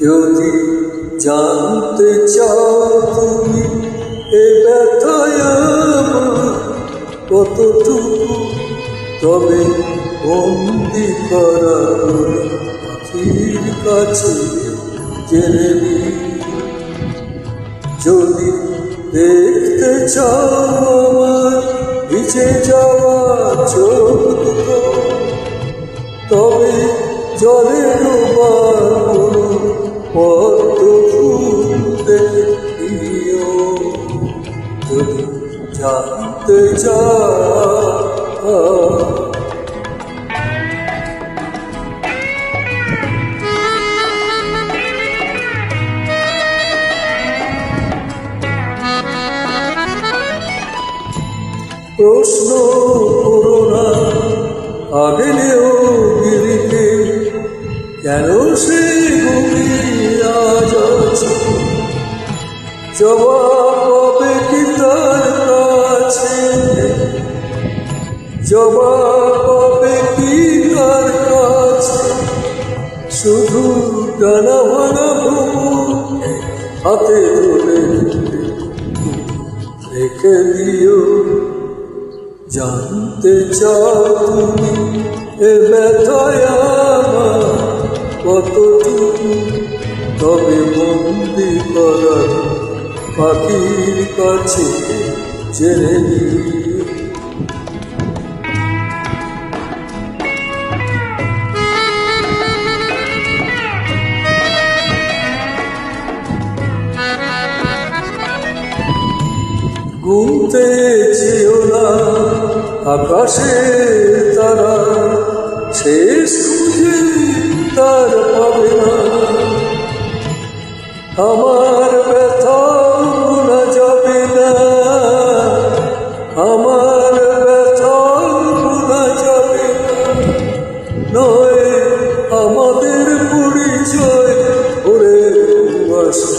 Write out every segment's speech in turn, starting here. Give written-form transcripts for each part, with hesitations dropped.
যদি জানতে চাও তুমি এ ব্যথায় আমার কতটুকু, তবে বন্দি করা পাখির কাছে জেনে নি। যদি দেখতে চাও আমার ভিজে যাওয়া চোখ দুটো, তবে জলে ডোবার কোনো পদ্ম ফুল দেখিও। যদি জানতে চাও প্রশ্ন করো না আগেলেও গিরিকে, কেন সে ঘুমিয়ে আজ আছে? জবাব পাবে কি তার কাছে? জবাব পাবে কি তার কাছে? শুধু ডানা ভাঙা ভ্রমণ হাতে ধরে রেখে দিও। জানতে চাও তুমি এ ব্যথায় আমার কতটুকু, তবে বন্দি করা পাখির কাছে জেনে নিও। ঘুমতে চেয়েও না আকাশে তারা, শেষ খুঁজে তার পাবে না। আমার ব্যথা ভোলা যাবে না, আমার ব্যথা ভোলা যাবে না। নয় আমাদের পরিচয় ওরে কুয়াশা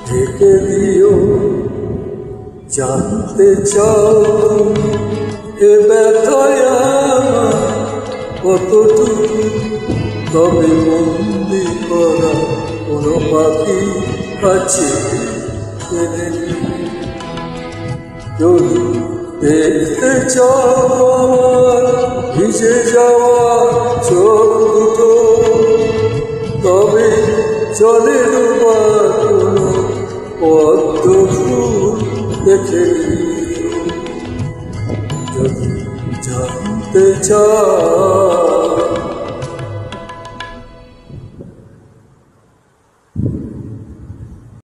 ঢেকে দিও। জানতে চাও তুমি এ ব্যথায় আমার কতটুকু, তবে বন্দি করা কোনো পাখি কাছে জেনে নিও। যদি দেখতে চাও আমার ভিজে যাওয়া চোখ দুটো, তবে জলে ডোবা কোনো পদ্ম ফুল দেখে নিও। যদি জানতে চাও